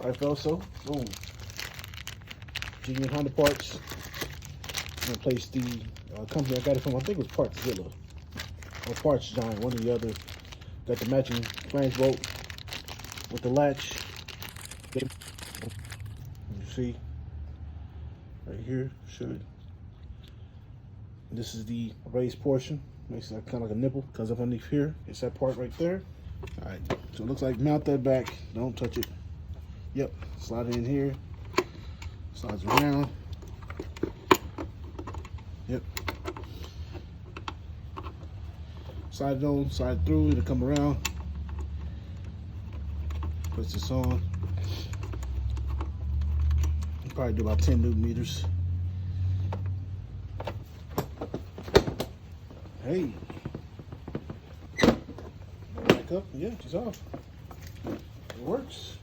Like so. Boom. Genuine Honda parts. I'm gonna place the company I got it from. I think it was Partzilla or Parts Giant, one or the other. Got the matching flange bolt with the latch. You see right here, should. This is the raised portion. Makes it kind of like a nipple. Comes up underneath here. It's that part right there. All right. So it looks like mount that back. Don't touch it. Yep. Slide it in here. Slides around. Yep. Slide it on. Slide it through. It'll come around. Puts this on. Probably do about 10 Newton meters. Hey. Back up. Yeah, she's off. It works.